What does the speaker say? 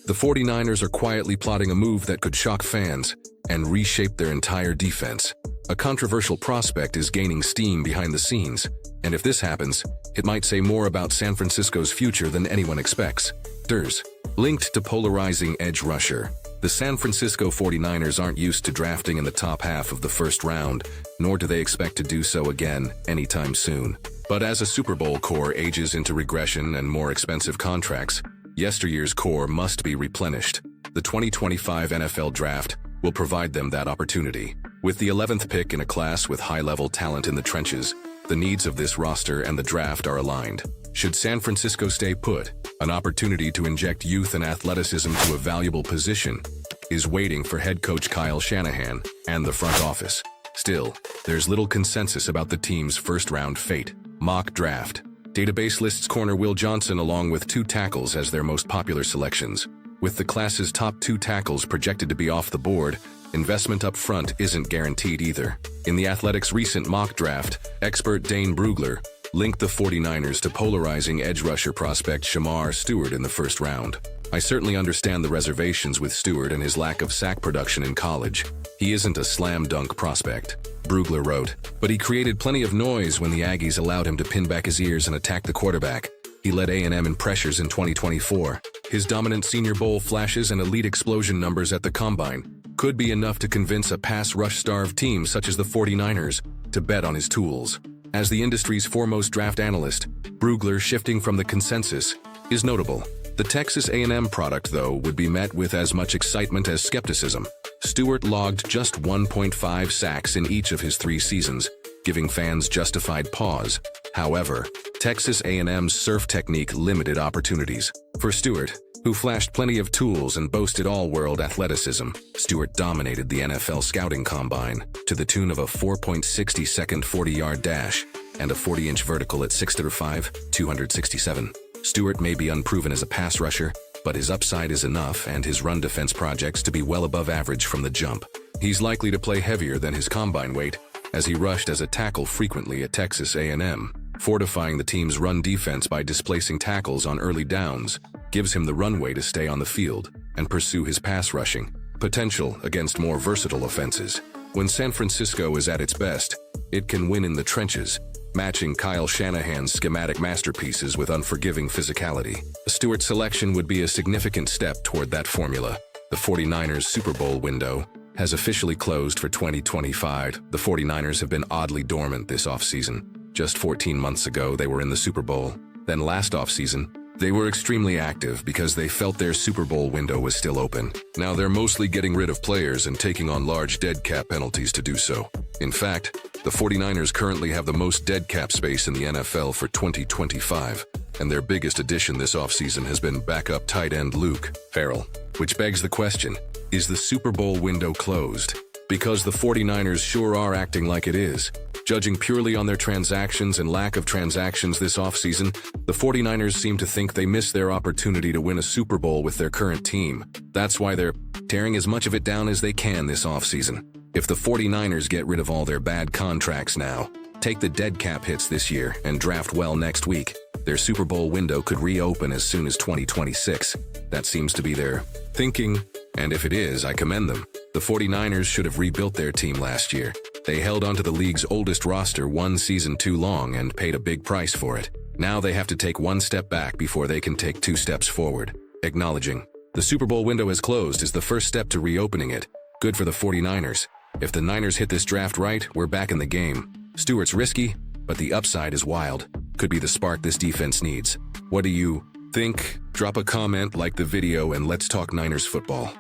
The 49ers are quietly plotting a move that could shock fans and reshape their entire defense. A controversial prospect is gaining steam behind the scenes, and if this happens, it might say more about San Francisco's future than anyone expects. Durs. Linked to polarizing edge rusher. The San Francisco 49ers aren't used to drafting in the top half of the first round, nor do they expect to do so again anytime soon. But as a Super Bowl core ages into regression and more expensive contracts, yesteryear's core must be replenished. The 2025 NFL Draft will provide them that opportunity. With the 11th pick in a class with high-level talent in the trenches, the needs of this roster and the draft are aligned. Should San Francisco stay put, an opportunity to inject youth and athleticism to a valuable position is waiting for head coach Kyle Shanahan and the front office. Still, there's little consensus about the team's first-round fate. Mock draft. Database lists corner Will Johnson along with 2 tackles as their most popular selections. With the class's top 2 tackles projected to be off the board, investment up front isn't guaranteed either. In the Athletics' recent mock draft, expert Dane Brugler linked the 49ers to polarizing edge rusher prospect Shemar Stewart in the first round. I certainly understand the reservations with Stewart and his lack of sack production in college. He isn't a slam dunk prospect, Brugler wrote, but he created plenty of noise when the Aggies allowed him to pin back his ears and attack the quarterback. He led A&M in pressures in 2024. His dominant Senior Bowl flashes and elite explosion numbers at the Combine could be enough to convince a pass rush-starved team such as the 49ers to bet on his tools. As the industry's foremost draft analyst, Brugler shifting from the consensus is notable. The Texas A&M product, though, would be met with as much excitement as skepticism. Stewart logged just 1.5 sacks in each of his 3 seasons, giving fans justified pause. However, Texas A&M's surf technique limited opportunities. For Stewart, who flashed plenty of tools and boasted all-world athleticism, Stewart dominated the NFL scouting combine to the tune of a 4.60-second 40-yard dash and a 40-inch vertical at 6'5", 267. Stewart may be unproven as a pass rusher, but his upside is enough and his run defense projects to be well above average from the jump. He's likely to play heavier than his combine weight, as he rushed as a tackle frequently at Texas A&M. Fortifying the team's run defense by displacing tackles on early downs gives him the runway to stay on the field and pursue his pass rushing potential against more versatile offenses. When San Francisco is at its best, it can win in the trenches, matching Kyle Shanahan's schematic masterpieces with unforgiving physicality. A Stewart selection would be a significant step toward that formula. The 49ers' Super Bowl window has officially closed for 2025. The 49ers have been oddly dormant this offseason. Just 14 months ago, they were in the Super Bowl. Then last offseason, they were extremely active because they felt their Super Bowl window was still open. Now they're mostly getting rid of players and taking on large dead cap penalties to do so. In fact, the 49ers currently have the most dead cap space in the NFL for 2025, and their biggest addition this offseason has been backup tight end Luke Farrell. Which begs the question, is the Super Bowl window closed? Because the 49ers sure are acting like it is. Judging purely on their transactions and lack of transactions this offseason, the 49ers seem to think they missed their opportunity to win a Super Bowl with their current team. That's why they're tearing as much of it down as they can this offseason. If the 49ers get rid of all their bad contracts now, take the dead cap hits this year, and draft well next week, their Super Bowl window could reopen as soon as 2026. That seems to be their thinking, and if it is, I commend them. The 49ers should have rebuilt their team last year. They held onto the league's oldest roster one season too long and paid a big price for it. Now they have to take one step back before they can take 2 steps forward. Acknowledging the Super Bowl window has closed is the first step to reopening it. Good for the 49ers. If the Niners hit this draft right, we're back in the game. Stewart's risky, but the upside is wild. Could be the spark this defense needs. What do you think? Drop a comment, like the video, and let's talk Niners football.